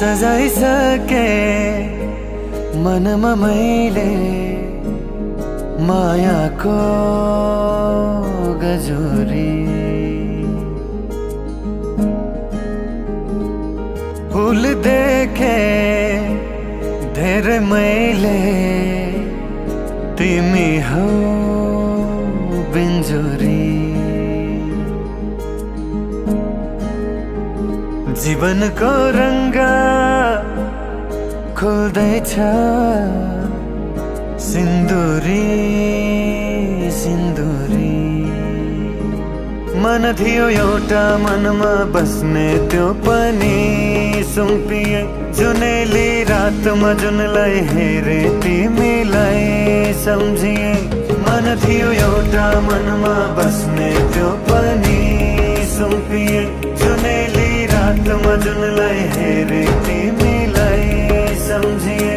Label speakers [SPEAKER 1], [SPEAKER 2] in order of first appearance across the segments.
[SPEAKER 1] सजाइसके मनमा मैले मायाको गजोरी। फूल देखे धेरै मैले तिमी हौ बिन्जोरी। जीवनको रंग खोल्दैछ सिन्दूरी सिन्दूरी। मन थियो एउटा मनमा बस्ने त्यो पनि सुम्पिए। जुनेली रातमा जुनलाई हेरे तिमीलाई सम्झिए। मन थियो एउटा मनमा बस्ने त्यो पनि सुम्पिए। जुनेली रातमा जुनलाई हेरे तिमीलाई सम्झिए।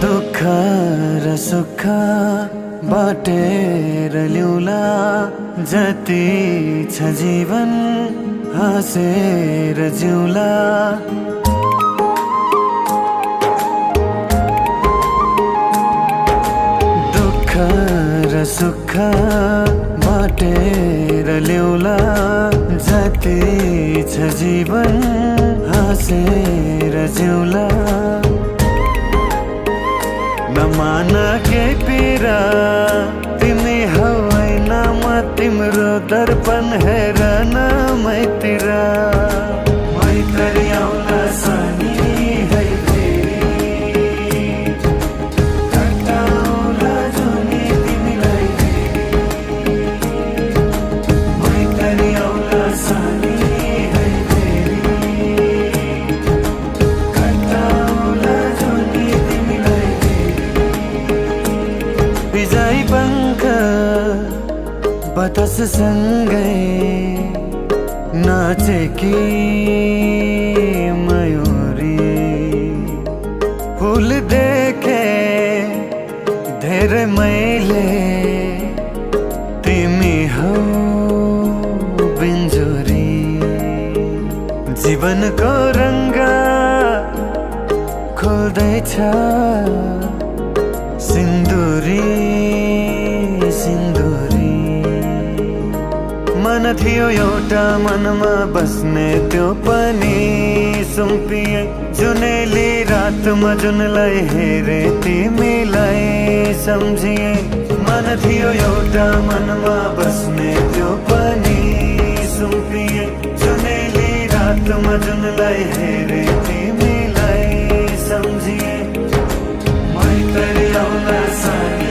[SPEAKER 1] दुःख र सुख बाटेर ल्याउला। जति छ जीवन हाँसेर जिउला। दुःख र सुख बाटेर ल्याउला। जति छ जीवन हाँसेर जिउला। नमान के पीरा तिमी हौ होइन म तिम्रो दर्पण हेरन मैतिर। मैत्री आउला सानी है फेरि कटाउला जुनी तिमीलाई। मैत्री आउला सानी है फेरि कटाउला जुनी तिमीलाई। बिजाई पंख बतास सँगै नाचेकी मयूरी। फूल देखे धेरै मैले तिमी हौ बिन्जोरी। जीवनको रंग खोल्दैछ सिन्दूरी सिन्दूरी। मन थियो एउटा मनमा बस्ने त्यो पनि सुम्पिए। जुनेली रातमा जुनलाई हेरे तिमीलाई सम्झिए। मन थियो एउटा मनमा बस्ने त्यो पनि सुम्पिए। जुनेली रातमा जुनलाई हेरे तिमीलाई सम्झिए। मैत्री आउला सानी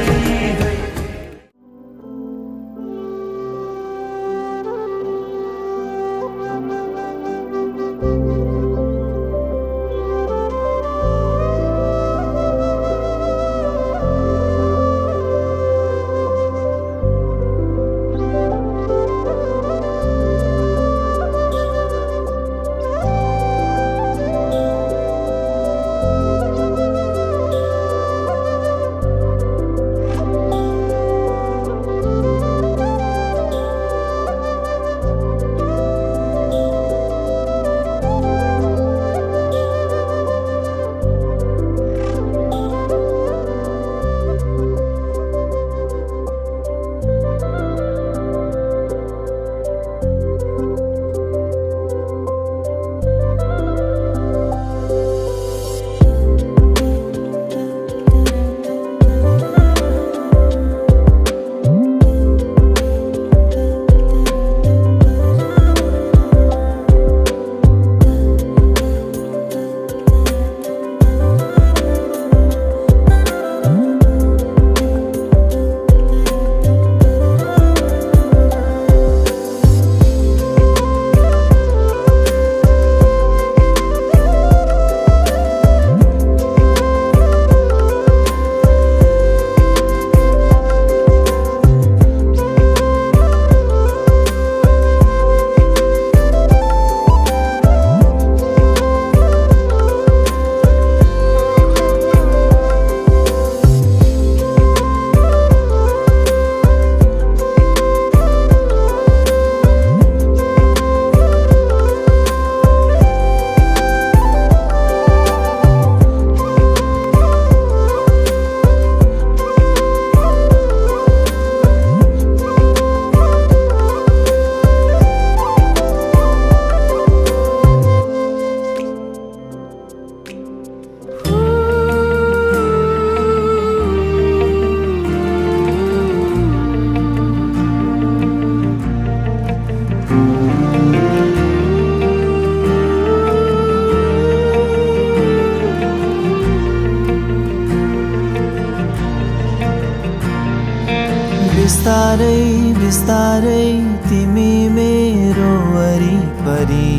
[SPEAKER 2] बिस्तारै बिस्तारै तिमी मेरो वरिपरि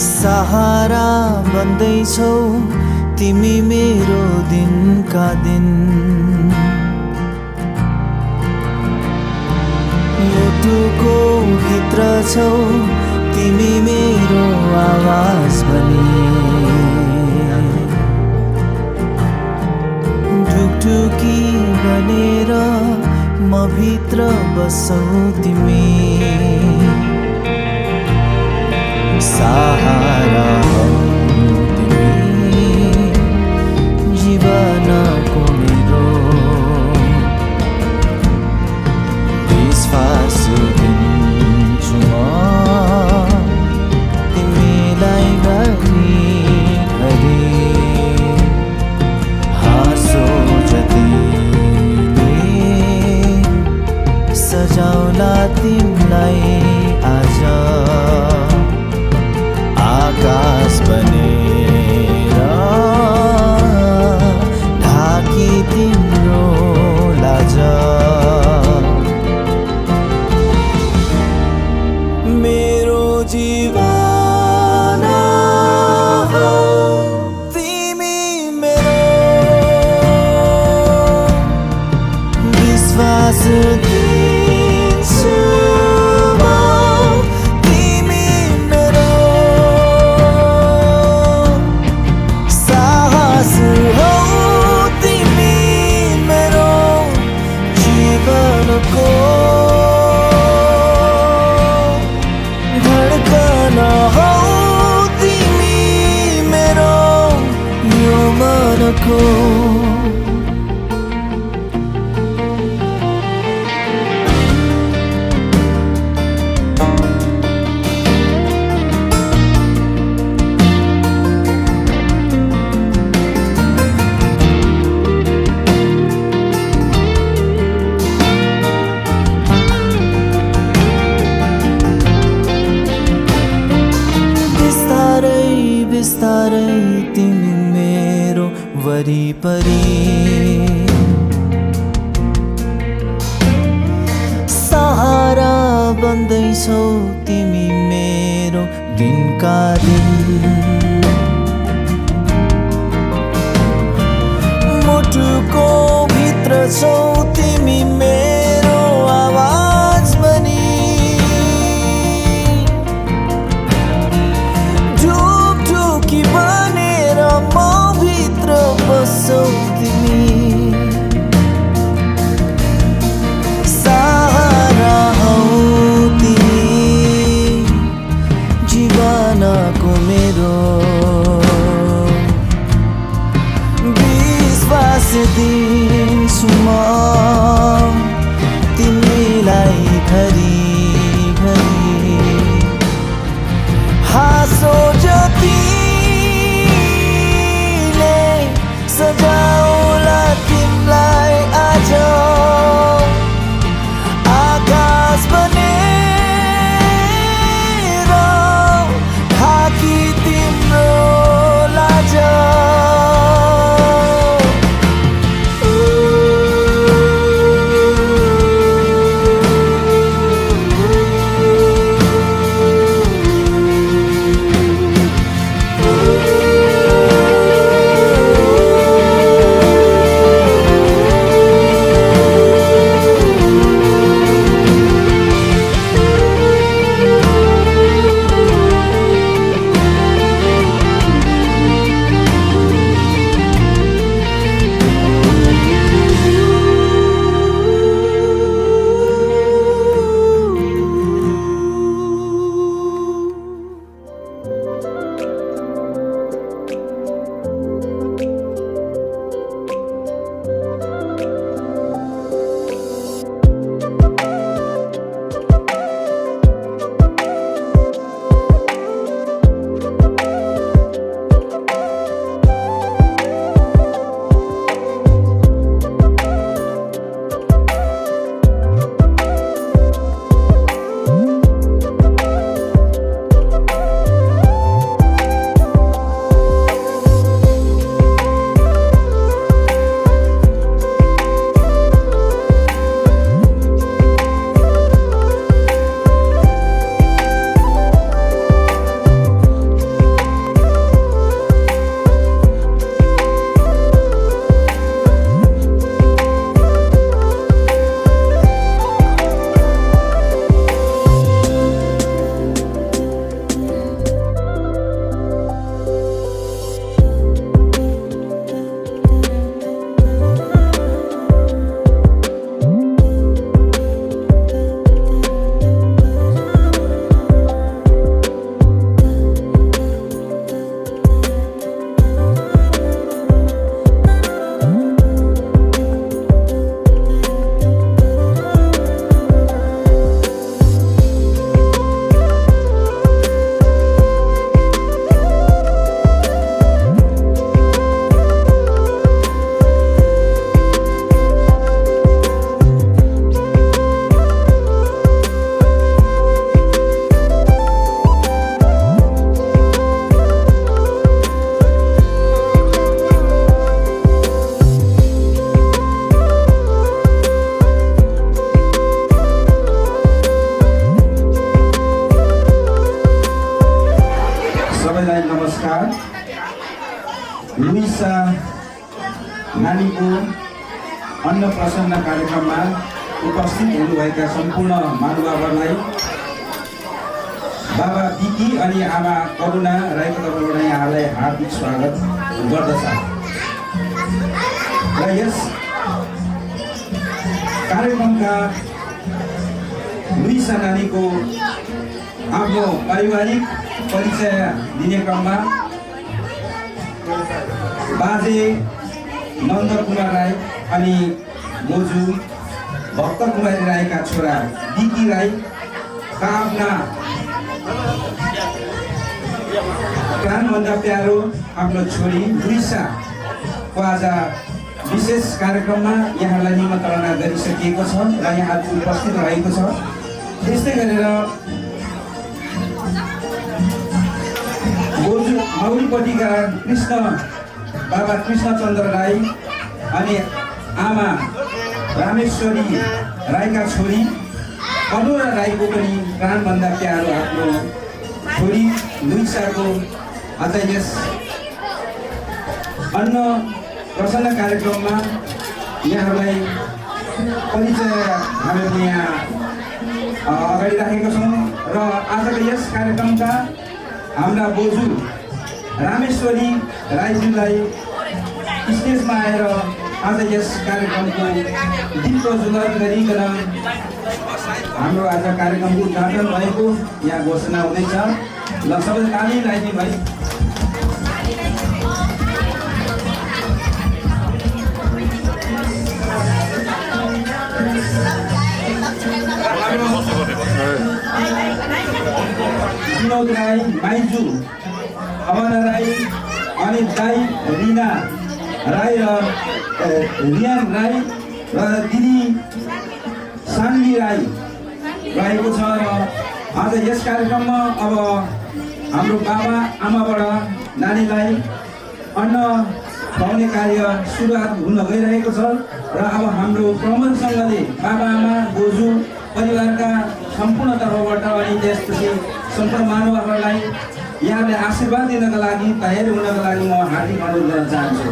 [SPEAKER 2] सहारा बन्दैछौ तिमी मेरो दिनका दिन मुटुको भित्र छौ तिमी मेरो आवाज बनी ढुकढुकी बनेर म भित्र बसौ तिमी सहारा हौ तिमी जीवनको मेरो विश्वास दिन्छु म तिमीलाई घरिघरि हाँसो जतिले सजाउला तिमीलाई आज आकाश बनेर ढाकी तिम्रो लाज मेरो जीवन हौ तिमी मेरो विश्वास दिन्छु धडकन हौ तिमी मेरो यो मनको बिस्तारै तिमी मेरो वरिपरि सहारा बन्दैछौ तिमी मेरो दिनका दिन मुटुको भित्र छौ तिमी मेरो आवाज बनी कि बनेर म भित्र बसौ तिमी सहारा हौ तिमी जीवनको
[SPEAKER 3] लुइसा नानीको अन्नप्रसन्न कार्यक्रममा उपस्थित हुनुभएका सम्पूर्ण महानुभावहरूलाई बाबा बिकी अनि आमा करुणा राईको तर्फबाट यहाँलाई हार्दिक स्वागत गर्दछ। र यस कार्यक्रमका लुइसा नानीको आफ्नो पारिवारिक परिचय दिने क्रममा बाजे नन्द कुमार राई अनि बोजू भक्त कुमारी राईका छोरा बिकी राई आफ्ना प्राणभन्दा प्यारो आफ्नो छोरी लुइसाको आज विशेष कार्यक्रममा यहाँलाई निमन्त्रणा गरिसकिएको छ र यहाँ उपस्थित रहेको छ। त्यस्तै गरेर बोजू मौरीपट्टिका बाबा कृष्णचन्द्र राई अनि आमा रामेश्वरी राईका छोरी अनुरा राईको पनि प्राणभन्दा प्यारो आफ्नो छोरी लुइसाको आज यस अन्न प्रसन्न कार्यक्रममा यहाँहरूलाई परिचय हामीले यहाँ अगाडि राखेका छौँ। र आजको यस कार्यक्रमका हाम्रा बोजू रामेश्वरी राईजीलाई स्टेजमा आएर आज यस कार्यक्रमको दीप प्रज्वलन गरिकन हाम्रो आज कार्यक्रमको उद्घाटन भएको यहाँ घोषणा हुँदैछ। ल सबै ताली लगाइदिनु भाइ। विनोद राई, माइजू अमना राई अनि दाई रिना राई र रियान राई र दिदी सान्वी राई रहेको छ। र आज यस कार्यक्रममा अब हाम्रो बाबा आमाबाट नानीलाई अन्न खुवाउने कार्य सुरुवात हुन गइरहेको छ। र अब हाम्रो प्रमुखसँगले बाबा आमा बोजू परिवारका सम्पूर्ण तर्फबाट अनि त्यसपछि सम्पूर्ण महानुभावहरूलाई यहाँले आशीर्वाद दिनको लागि तयार हुनको लागि म हार्दिक अनुरोध गर्न चाहन्छु।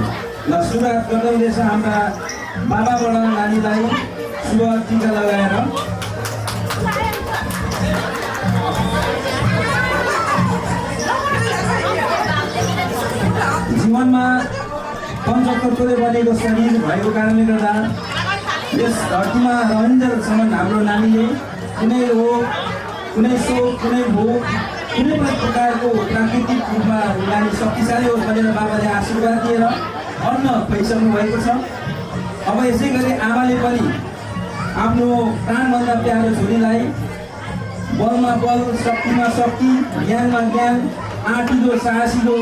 [SPEAKER 3] ल सुरुवात गर्दै हुँदैछ हाम्रा बाबाबाट नानीलाई शुभ टिका लगाएर। जीवनमा पञ्चतत्त्वले बनेको शरीर भएको कारणले गर्दा यस धरतीमा रहन्जेलसम्म हाम्रो नानीले कुनै रोग, कुनै शोक, कुनै भोग, कुनै पनि प्रकारको प्राकृतिक रूपमा नानी शक्तिशाली होस् भनेर बाबाले आशीर्वाद दिएर अन्न खुवाइसक्नु भएको छ। अब यसै गरी आमाले पनि आफ्नो प्राणभन्दा प्यारो छोरीलाई बलमा बल, शक्तिमा शक्ति, ज्ञानमा ज्ञान, आँटिलो साहसिलो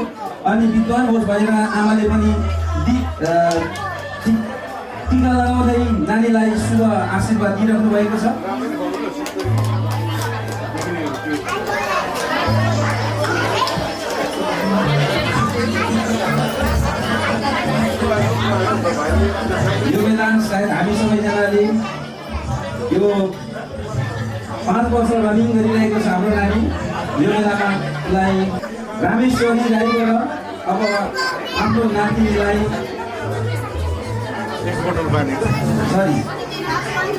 [SPEAKER 3] अनि विद्वान होस् भनेर आमाले पनि टिका लगाउँदै नानीलाई शुभ आशीर्वाद दिइराख्नु भएको छ। यो बेला सायद हामी सबैजनाले यो 5 वर्ष रनिङ गरिरहेको छ हाम्रो नानी। यो बेलालाई रामेश्वरी राईबाट अब आफ्नो नातिनीलाई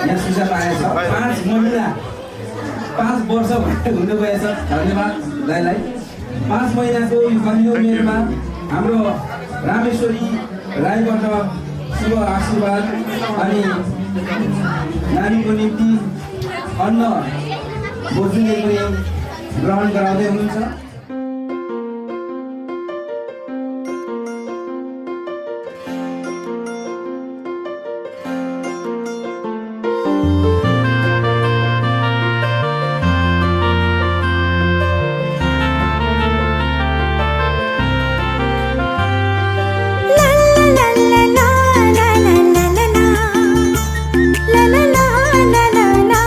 [SPEAKER 3] यहाँ सुझा पाएछ 5 महिना 5 वर्ष हुनु गएछ। धन्यवाद दाइलाई। 5 महिनाको यो कलियो उमेरमा हाम्रो रामेश्वरी राईबाट शुभ आशीर्वाद अनि नानीको निम्ति अन्न बोजूले पनि ग्रहण गराउँदै हुनुहुन्छ।
[SPEAKER 4] la la la la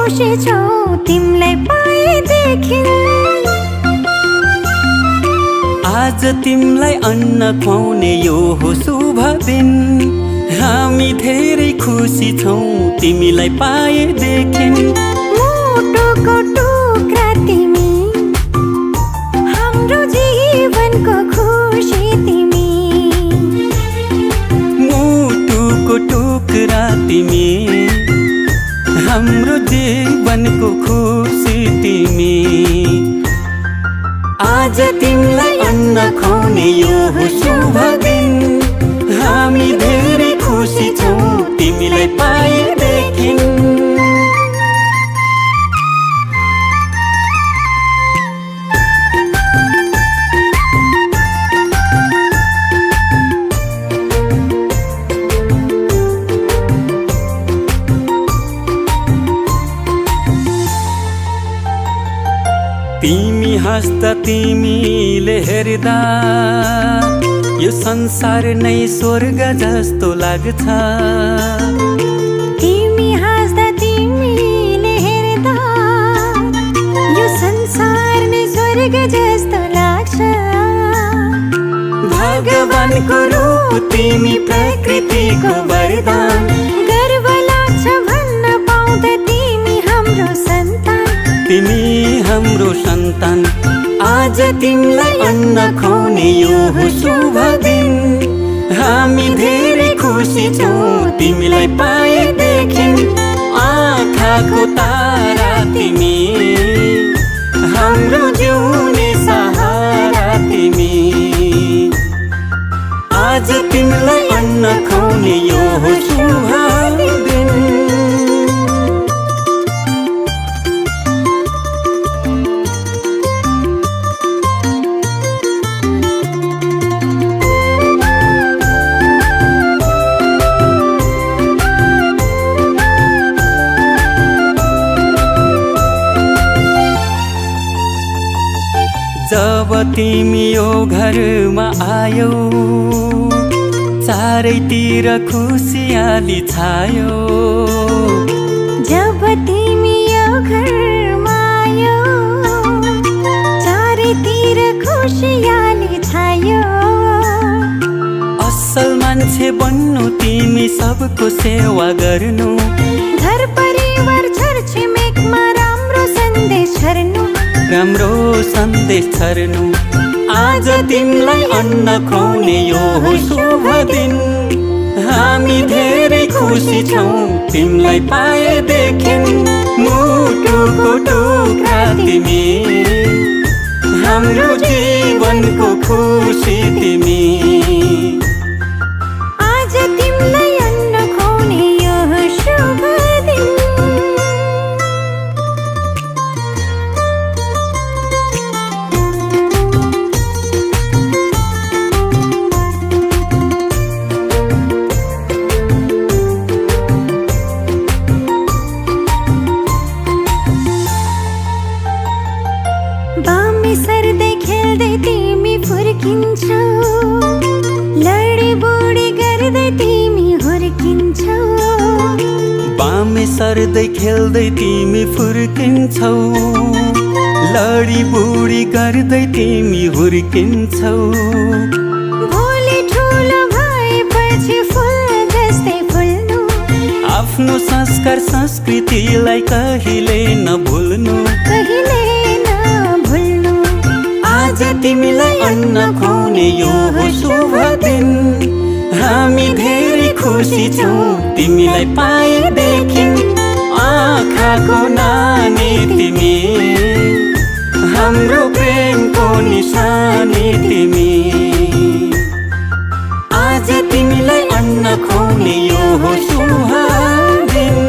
[SPEAKER 4] खुसी छौ तिमीलाई पाएदेखि।
[SPEAKER 5] आज तिमीलाई अन्न खुवाउने यो हो शुभ दिन। हामी धेरै खुसी छौँ तिमीलाई पाएदेखि।
[SPEAKER 4] मुटुको टुक्रा तिमी, हाम्रो जीवनको खुसी तिमी।
[SPEAKER 5] मुटुको टुक्रा तिमी, हाम्रो जीवनको खुसी तिमी। आज तिमीलाई अन्न खुवाउने यो हो शुभ दिन। हामी धेरै खुसी छौँ तिमीलाई पाएदेखि। तिमी हाँस्दा तिमीले हेर्दा यो संसार नै स्वर्ग जस्तो लाग्छ।
[SPEAKER 4] तिमी हाँस्दा तिमीले हेर्दा यो संसार नै स्वर्ग जस्तो लाग्छ।
[SPEAKER 5] भगवानको रूप तिमी, प्रकृतिको वरदान।
[SPEAKER 4] गर्व लाग्छ भन्न पाउँदा तिमी हाम्रो सन्तान।
[SPEAKER 5] तिमी हाम्रो सन्तान। आज तिमीलाई अन्न खुवाउने यो हो शुभ दिन। हामी धेरै खुसी छौँ तिमीलाई पाएदेखि। आँखाको तारा तिमी, हाम्रो जिउने सहारा तिमी। आज तिमीलाई अन्न खुवाउने यो हो शुभ दिन। जब तिमी यो घरमा आयौ, चारैतिर खुसियाली छायो।
[SPEAKER 4] जब तिमी यो घरमा आयौ, चारैतिर खुसियाली छायो।
[SPEAKER 5] असल मान्छे बन्नु तिमी, सबको सेवा गर्नु।
[SPEAKER 4] घर परिवार छरछिमेकमा राम्रो सन्देश छर्नु।
[SPEAKER 5] राम्रो सन्देश छर्नु। आज तिमीलाई अन्न खुवाउने यो हो शुभ दिन। हामी धेरै खुसी छौँ तिमीलाई पाएदेखि। मुटुको टुक्रा तिमी, हाम्रो जीवनको खुसी तिमी।
[SPEAKER 4] आज तिमीलाई अन्न खुवाउने यो हो शुभ दिन। बामे सर्दै खेल्दै तिमी फुर्किन्छौ। लडी बुडी गर्दै तिमी हुर्किन्छौ।
[SPEAKER 5] बामे सर्दै खेल्दै तिमी फुर्किन्छौ। लडी बुडी गर्दै तिमी हुर्किन्छौ।
[SPEAKER 4] भोलि ठुलो भएपछि फुल जस्तै फुल्नु।
[SPEAKER 5] आफ्नो संस्कार संस्कृतिलाई कहिले नभुल्नु।
[SPEAKER 4] कहिले नभुल्नु।
[SPEAKER 5] आज तिमीलाई अन्न खुवाउने यो हो शुभ दिन। हामी धेरै खुसी छौँ तिमीलाई पाएदेखि। आँखाको नानी तिमी, हाम्रो प्रेमको निशानी तिमी। आज तिमीलाई अन्न खुवाउने यो हो शुभ दिन।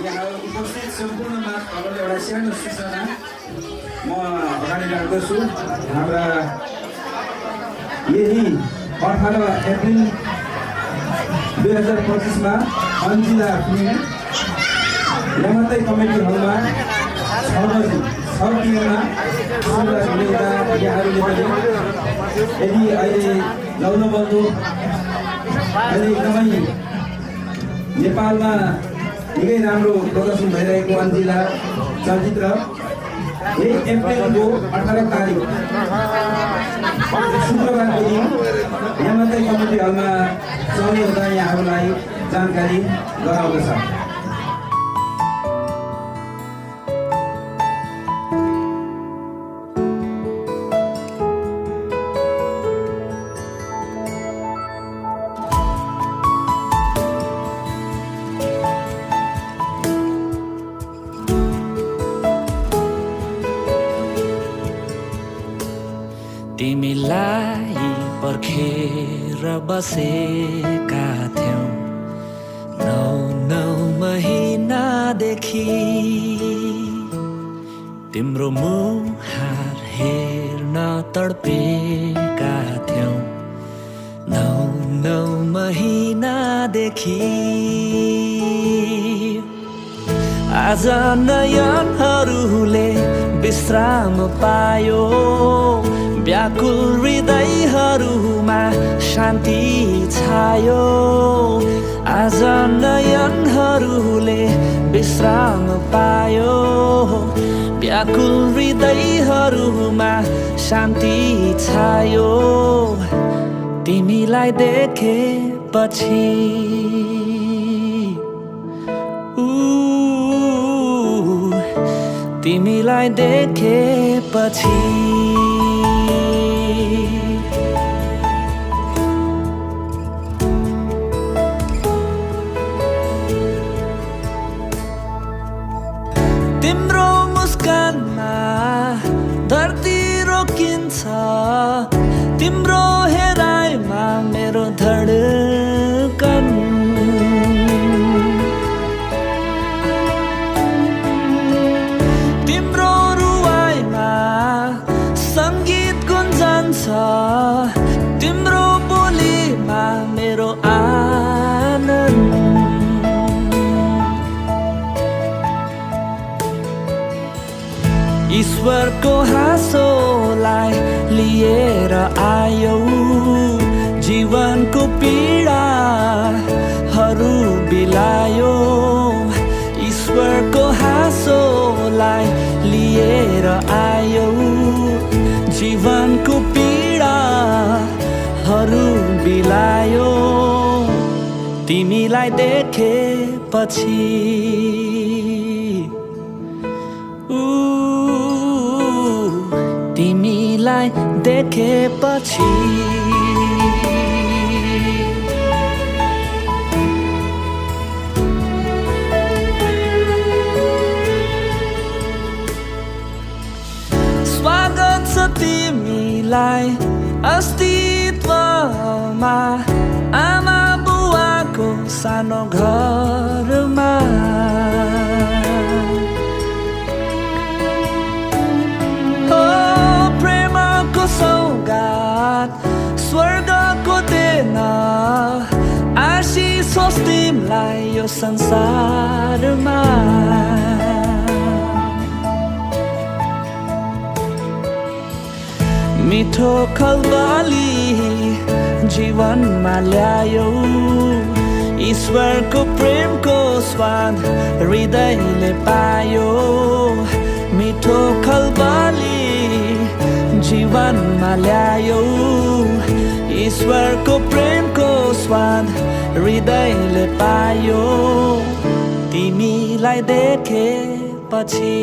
[SPEAKER 3] यहाँ उपस्थित सम्पूर्ण महानुभावहरूले एउटा सानो सूचना म अगाडि राख्दछु। हाम्रा यही 18 अप्रिल 2025 अन्जिला फिल्म यमातै कमेटी हलमा 6 बजी 6 PM सुरु हुने हुँदा यहाँहरूले पनि यदि अहिले लाउनुभयो अहिले एकदमै नेपालमा निकै राम्रो प्रदर्शन भइरहेको अन्जिला चलचित्र यही अप्रिलको 18 तारिक शुक्रबारको दिन यमातै कमेटी हलमा चल्ने हुँदा यहाँहरूलाई जानकारी गराउँदछ।
[SPEAKER 2] तिमीलाई पर्खेर बसेका थियौँ 9 महिनादेखि तिम्रो मुहार हेर्न तडपेका थियौँ 9 महिनादेखि आज नयनहरूले विश्राम पायो व्याकुल हृदयहरूमा शान्ति छायो आज नयनहरूले विश्राम पायो व्याकुल हृदयहरूमा शान्ति छायो तिमीलाई देखेपछि तिमीलाई देखेपछि तिम्रो मुस्कानमा धरती रोकिन्छ तिम्रो हेराइमा मेरो धडकन तिम्रो रुवाइमा सङ्गीत गुन्जन्छ तिम्रो बोलीमा मेरो आनन्द ईश्वरको हाँसोलाई लिएर आयौ जीवनको पीडाहरू बिलायो ईश्वरको हाँसोलाई लिएर आयौ जीवनको पीडाहरू बिलायो तिमीलाई देखेपछि तिमीलाई देखेपछि स्वागत छ तिमीलाई अस्तित्वमा आमा बुवाको सानो घरमा सौगात स्वर्गको देन आशिष होस् तिमीलाई यो संसारमा मिठो खलबली जीवनमा ल्यायौ ईश्वरको प्रेमको स्वाद हृदयले पायो मिठो खलबली जीवनमा ल्यायो ईश्वरको प्रेमको स्वाद हृदयले पायो तिमीलाई देखेपछि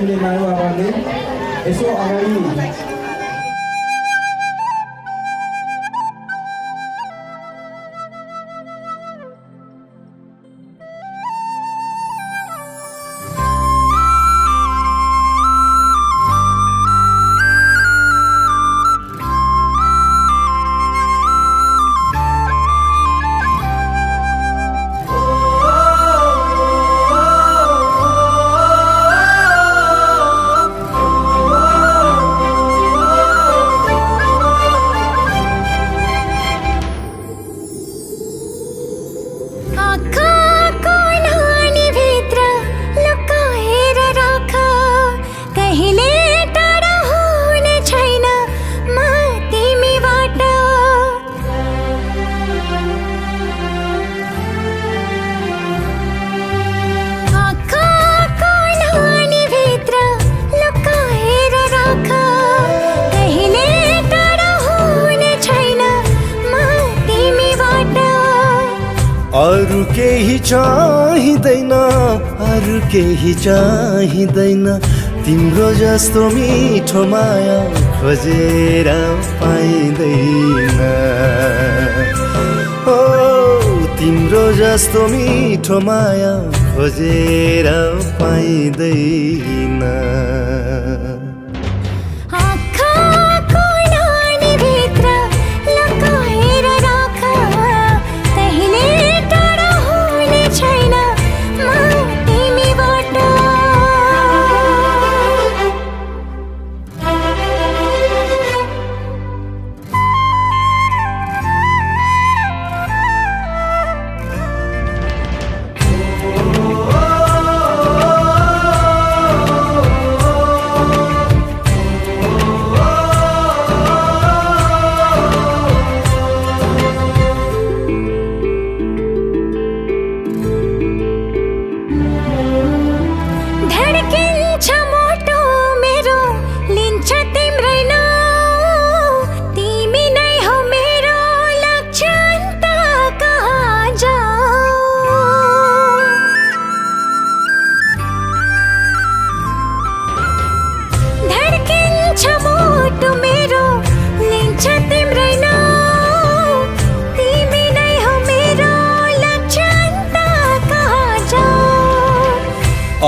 [SPEAKER 3] अहिले महानुभावहरूले यसो अगाडि
[SPEAKER 4] आँखाको नानीभित्र लुकाएर राख, कहिले टाढा हुने छैन म तिमीबाट। आँखाको नानीभित्र लुकाएर राख, कहिले टाढा हुने छैन म तिमीबाट।
[SPEAKER 1] अरू केही चाहिँदैन, अरू केही चाहिँदैन, तिम्रो जस्तो मिठो माया खोजेर पाइँदैन। ओ तिम्रो जस्तो मिठो माया खोजेर पाइँदैन।
[SPEAKER 4] आँखाको नानीभित्र लुकाएर राख, कहिले टाढा हुने छैन म तिमीबाट। धड्किन्छ मोटो मेरो, लिन्छ तिम्रै नाउँ, तिमी नै हो मेरो लक्ष्य, अन्त कहाँ जाऊ। धड्किन्छ मोटो मेरो, लिन्छ तिम्रै नाउँ, तिमी नै हो मेरो लक्ष्य, अन्त कहाँ जाऊ।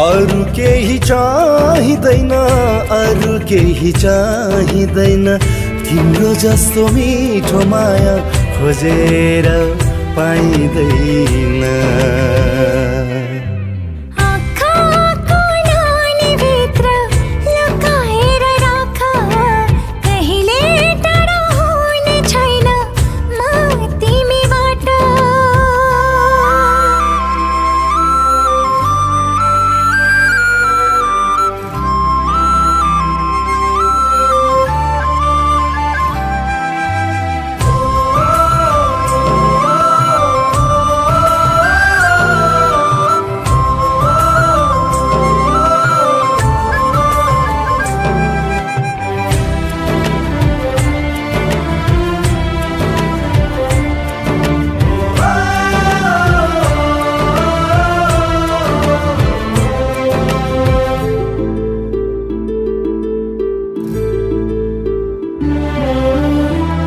[SPEAKER 1] अरू केही चाहिँदैन, अरू केही चाहिँदैन, तिम्रो जस्तो मिठो माया खोजेर पाइँदैन।
[SPEAKER 4] आँखाको नानीभित्र लुकाएर राख, कहिले टाढा हुने छैन म तिमीबाट।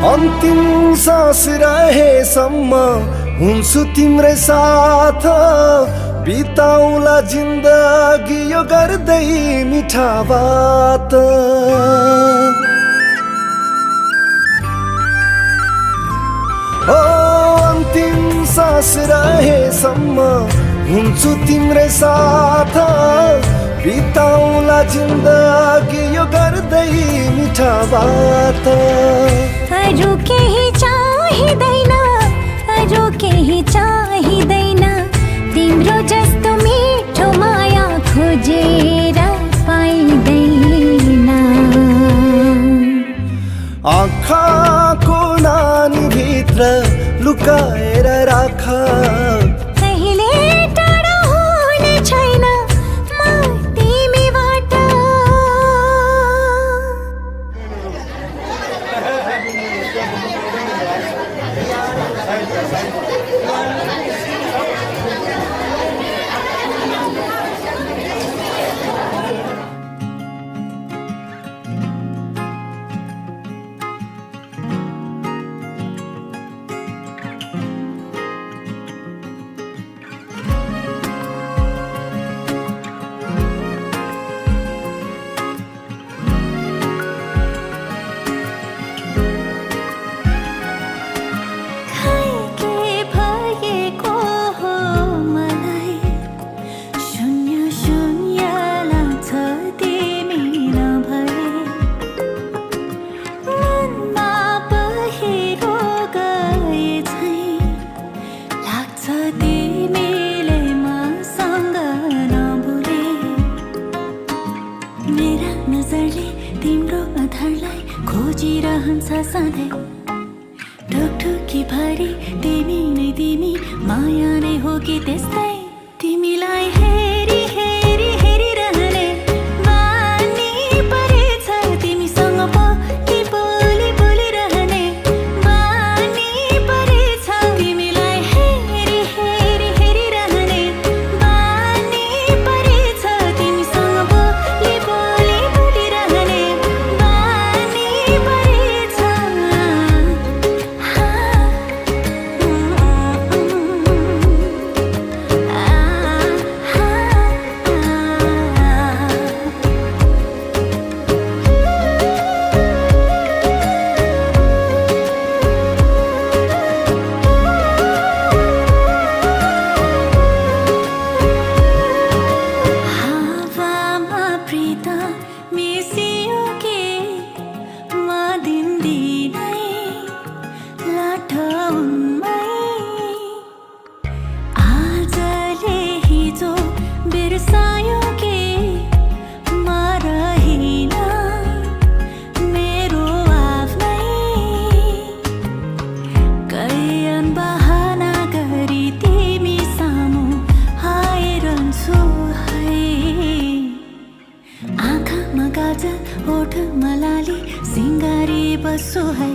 [SPEAKER 1] अन्तिम सास रहेसम्म हुन्छु तिम्रै साथ, बिताउला जिन्दगी यो गर्दै मिठा बात। ओ अन्तिम सास रहेसम्म हुन्छु तिम्रै साथ, बिताउला जिन्दगी यो गर्दै मिठा बात।
[SPEAKER 4] अरू केही चाहिँदैन, अरू केही चाहिँदैन, तिम्रो जस्तो मिठो माया खोजेर पाइँदैन।
[SPEAKER 1] आँखाको नानीभित्र लुकाएर राख,
[SPEAKER 4] कहिले टाढा हुने छैन म तिमीबाट। मेरा नजरले तिम्रो आधारलाई खोजिरहन्छ सधैँ ढुकढुकी भरि तिमी नै तिमी माया नै हो कि त्यस्तै तिमीलाई हेरी हेरी हेरिरहने बानी परेछ तिमीसँग बोली बोली बोलिरहने बानी परेछ तिमीलाई हेरी हेरी हेरिरहने बानी परेछ तिमीसँग बोली बोली बोलिरहने बानी परेछ हावामा प्रीत मिसियो के म दिनदिनै लाटौनमै आजले हिजो बिर्सायो के म रहिन मेरो आफ्नै कैयन बहाना गरी तिमी सामु आइरहन्छु है आँखामा काजल ओठमा लाली सिँगारी बस्छु है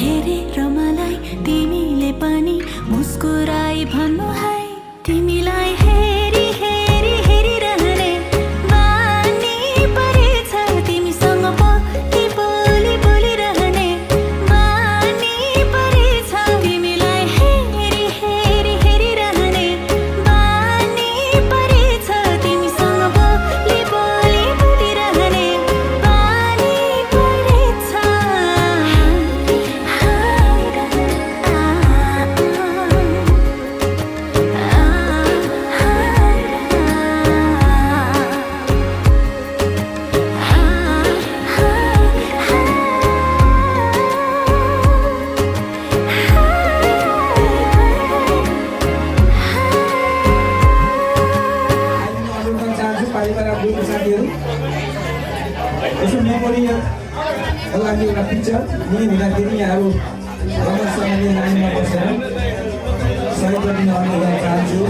[SPEAKER 4] हेरेर मलाई तिमीले पनि मुस्कुराई भन्नु है तिमीलाई हेरी हेरी हेरिरहने बानी परेछ तिमीसँग बोली बोली बोलिरहने बानी परेछ तिमीलाई हेरी हेरी हेरिरहने बानी परेछ तिमीसँग बोली बोली बोलिरहने बानी परेछ
[SPEAKER 3] अनुरोध चाहन्छु पारिवारिक ग्रुपका साथीहरू यसो मेमोरीको लागि एउटा पिक्चर लिने हुँदाखेरि यहाँहरू रमणसँगले लाइनमा बसेर सहयोग गरिदिन अनुरोध गर्न चाहन्छु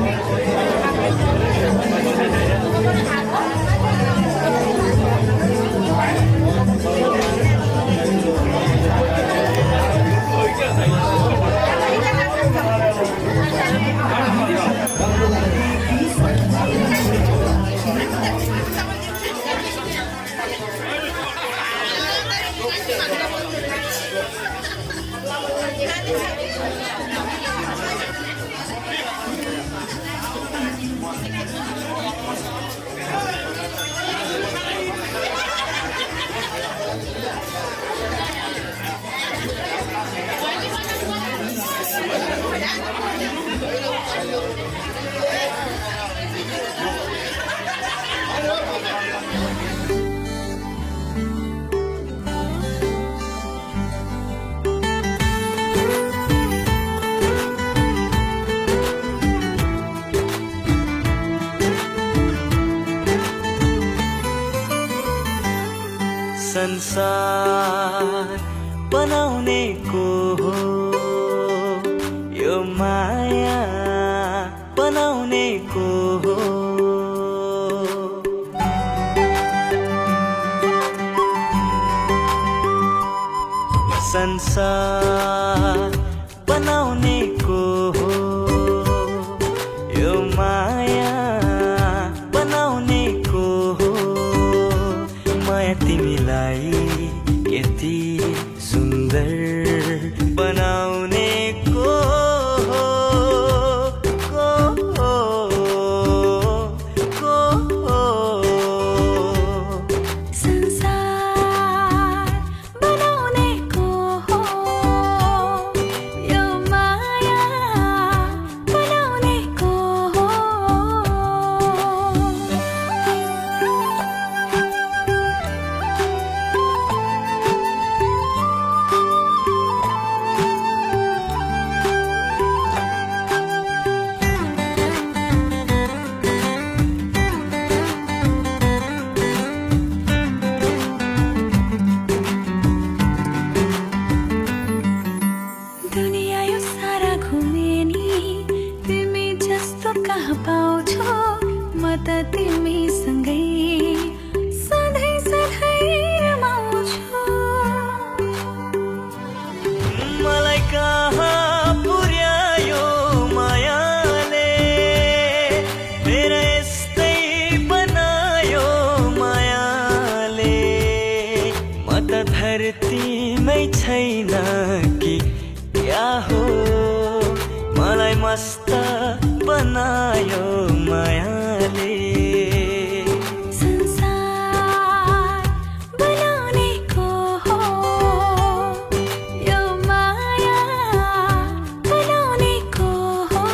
[SPEAKER 5] संसार बनाउने को हो यो माया बनाउने को हो संसार बनाउने को हो यो माया बनाउने को हो माया तिमीलाई यति सुन्दर बनाउने को हो
[SPEAKER 4] संसार बनाउने को हो यो माया बनाउने को हो
[SPEAKER 5] त धरतीमै छैन कि क्या हो मलाई मस्त बनायो मायाले
[SPEAKER 4] संसार बनाउनेको हो यो माया बनाउनेको हो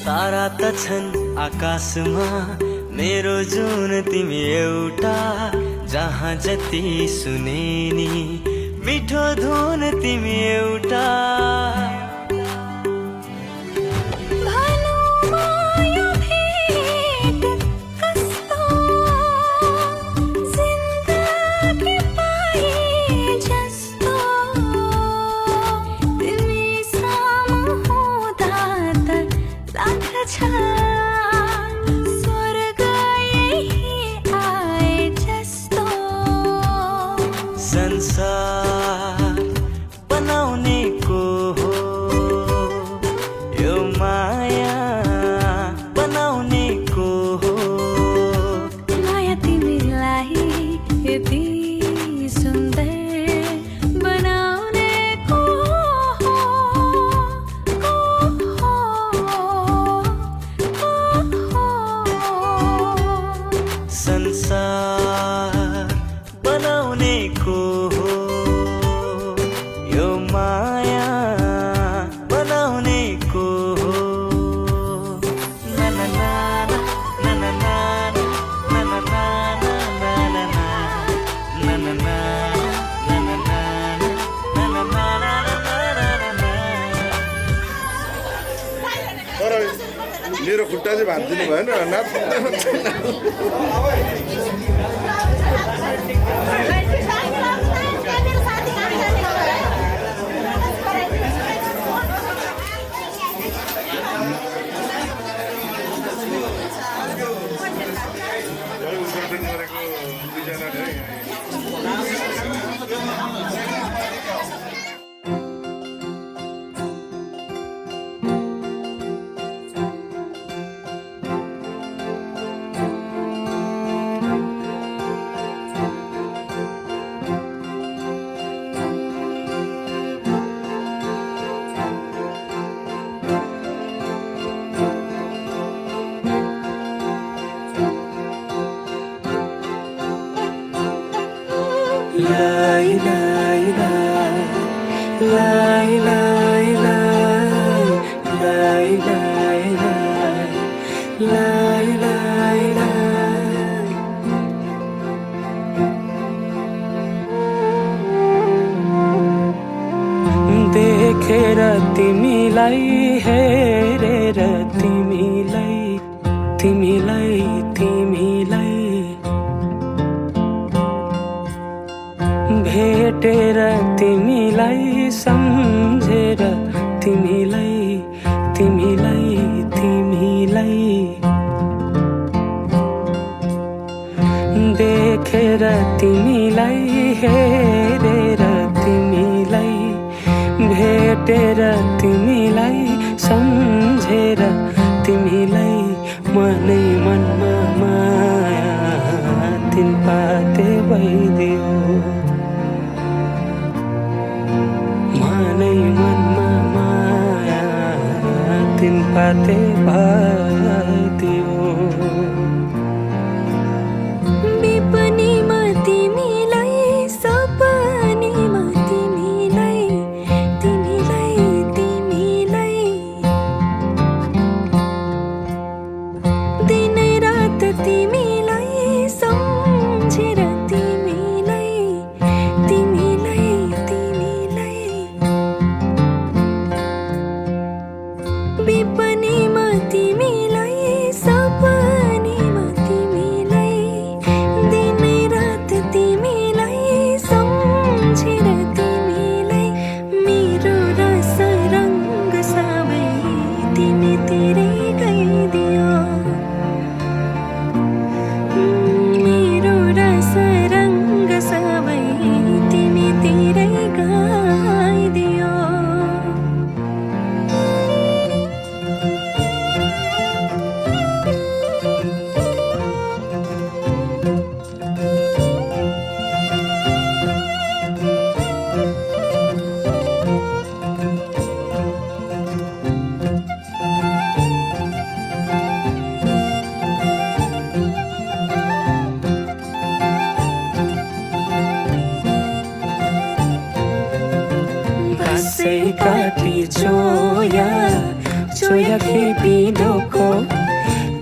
[SPEAKER 5] तारा त छन् आकाशमा मेरो जुन तिमी एउटा जहाँ जति सुने नि मिठो धुन तिमी एउटा
[SPEAKER 4] भनौँमा यो भेट कस्तो जिन्दगी पाए जस्तो तिमी सामु हुँदा त लाग्छ स्वर्ग यही आए जस्तो
[SPEAKER 5] संसार बनाउनेको हो यो माया बनाउनेको हो
[SPEAKER 4] माया तिमीलाई यति सुन्दर बनाउनेको हो
[SPEAKER 5] संसार बनाउनेको हो यो माया बनाउनेको हो ना ना ना ना ना ना ना ना ना ना ना ना ना ना
[SPEAKER 6] तर मेरो खुट्टा चाहिँ भाँचिदिनु भएन
[SPEAKER 2] देखेर तिमीलाई हेरेर तिमीलाई तिमीलाई तिमीलाई भेटेर तिमीलाई सम्झेर तिमीलाई तिमीलाई तिमीलाई देखेर तिमीलाई हेरेर तिमीलाई भेटेर तिमीलाई सम्झेर तिमीलाई मनै मनमा माया तिन पाते भइदियो मनै मनमा माया तिन पाते भइदियो
[SPEAKER 4] विपनीमा तिमीलाई सपनीमा तिमीलाई तिमीलाई तिमीलाई दिनै रात तिमीलाई सम्झेर तिमीलाई तिमीलाई तिमीलाई विपनीमा तिमी
[SPEAKER 5] बसै काटी चोया चोया खेपी डोको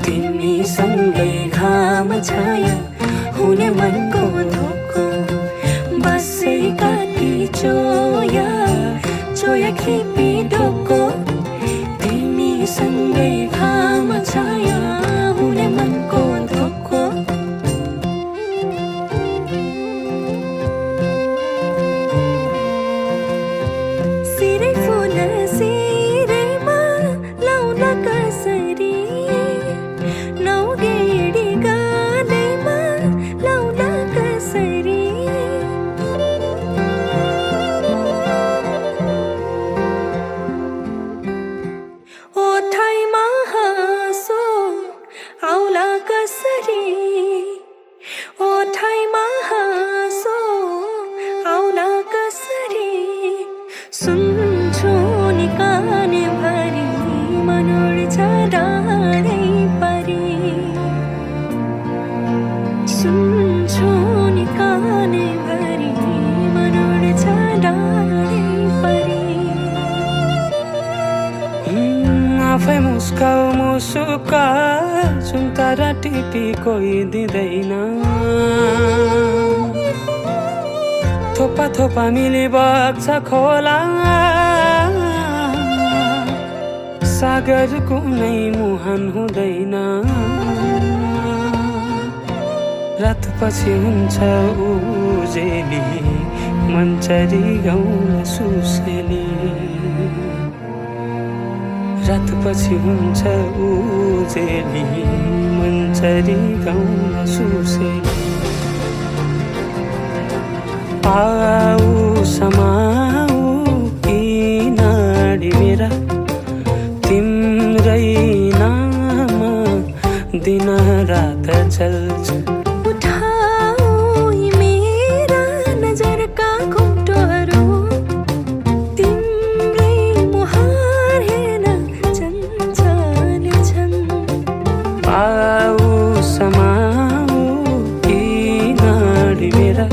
[SPEAKER 5] तिमीसँगै घाम छाया हुने मनको धोको बसै काटी चोया चोया खेपी डोको तिमीसँगै घाम छाया हुने मनको धोको सिरै फुल सिरैमा लाउन कसरी नौगेडी गालैमा लाउन कसरी ओठैमा हाँसो आउला कसरी ओठैमा हाँसो आउला कसरी सुन्छु नि काने भरि मनोड डाँडै परी सुन्छु नि काने भरि मनोड डाँडै परी आफै मुस्काउ मुसुका सुन्तारा टिपी कोही दिँदैन थोपा थोपा मिली बग्छ खोला सागर कुनै मुहान हुँदैन रातपछि हुन्छ उजेली मन्चरी गाउँ सुसेली रातपछि हुन्छ उजेली मन्चरी गाउँ सुसेली आऊ समाऊ नाडी मेरा तिम्रै नाम दिन रात चल्छ उठाऊ मेरा नजरका घुम्टोहरू तिम्रै मुहार हेर्न चञ्चल छन् आऊ समाऊ नाडी मेरा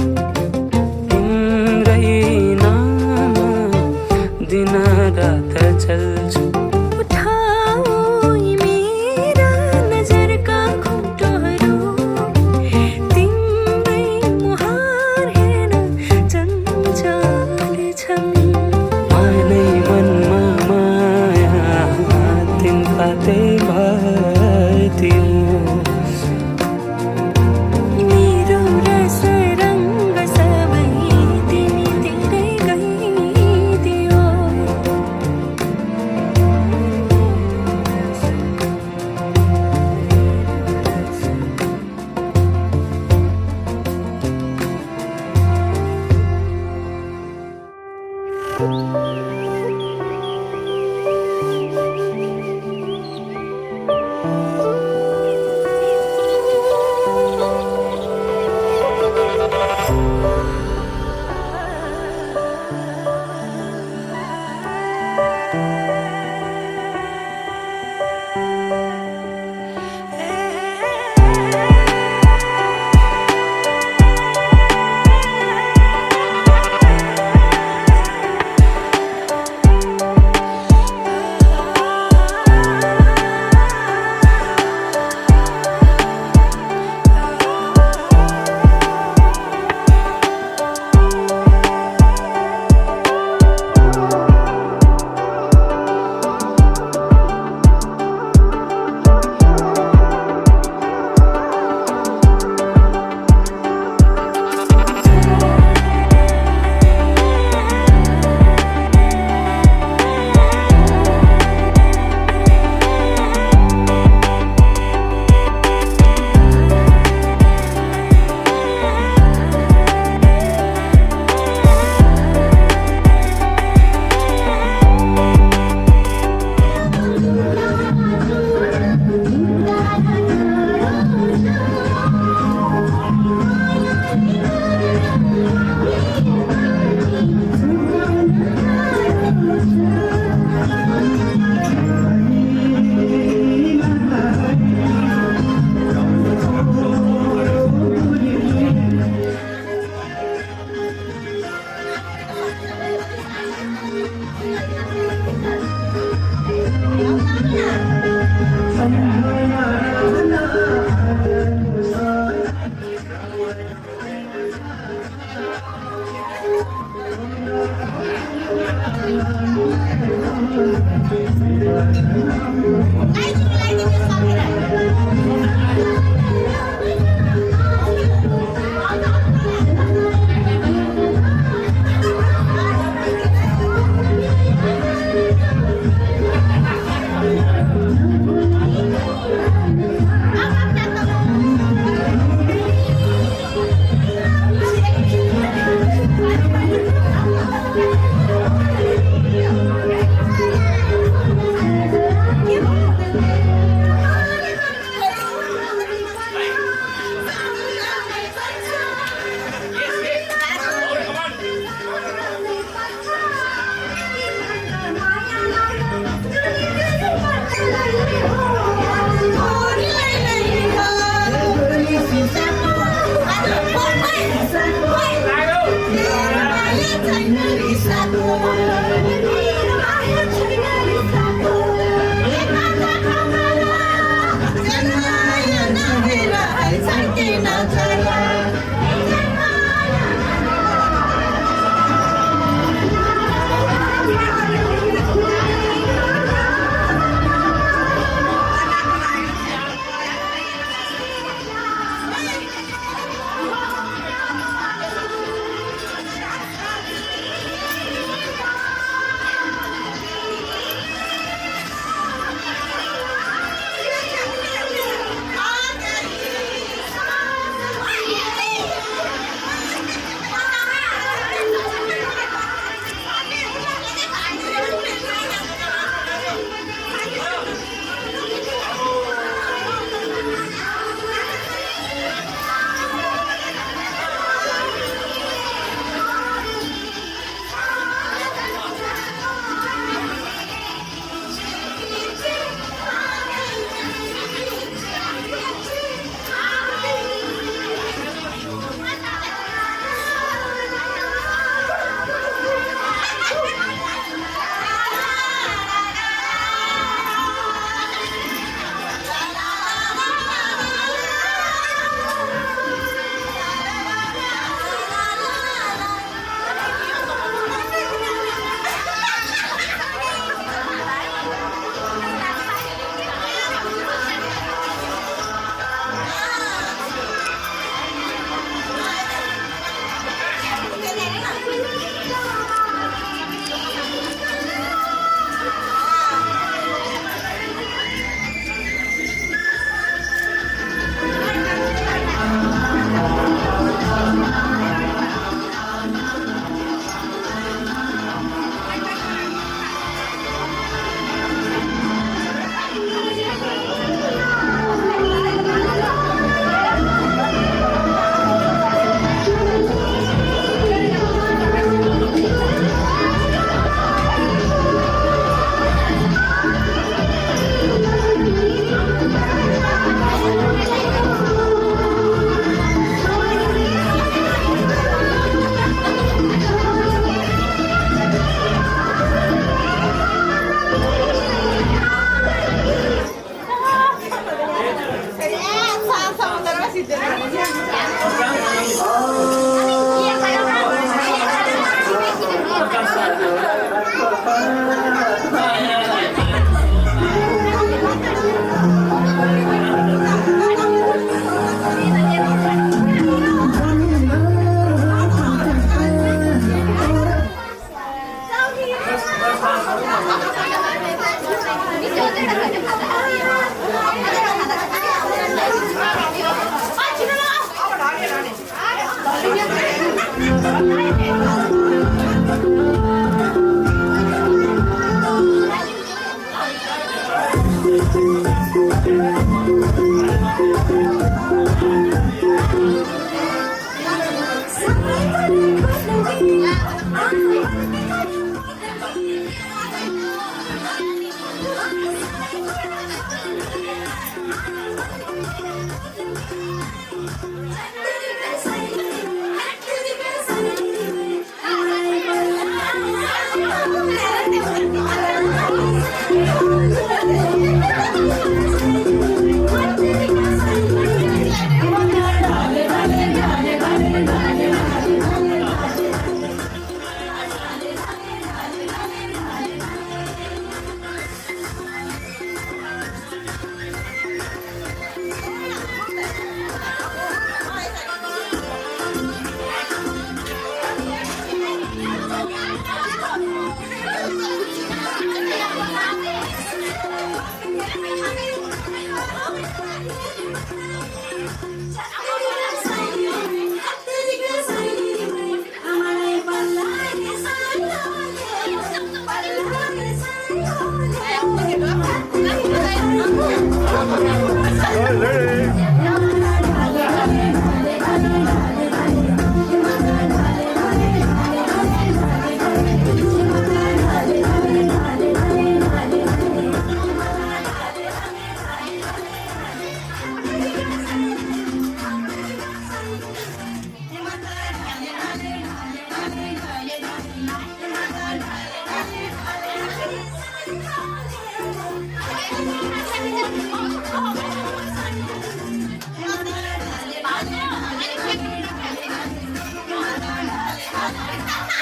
[SPEAKER 5] दिन रात चल्छ उठाऊ मेरा नजरका घुम्टोहरू तिम्रै मुहार हेर्न चञ्चल छन् मनै मनमा माया तिनपातै भइदियो मेरो रस रङ्ग सबै तिमी तिरै गइदियो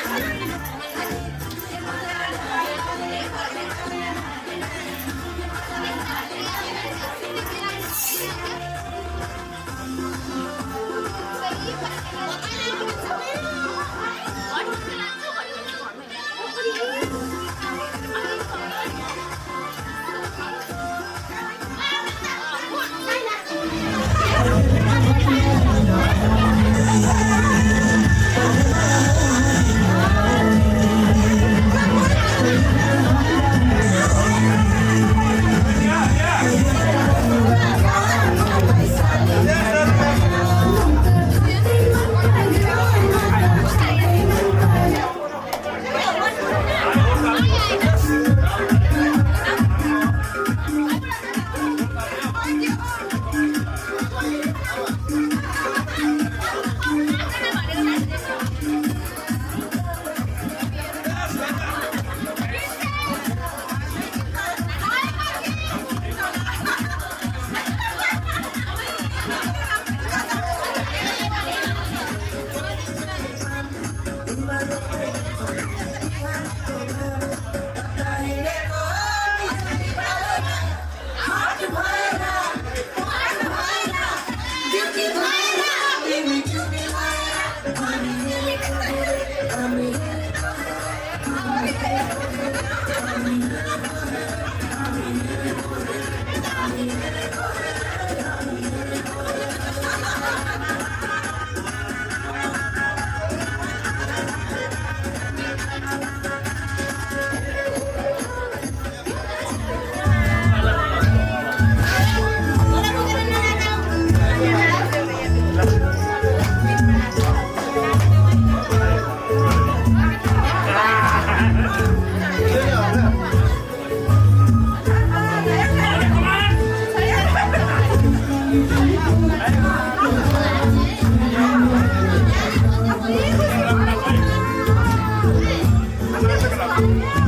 [SPEAKER 4] Hãy subscribe cho kênh Ghiền Mì Gõ để không bỏ lỡ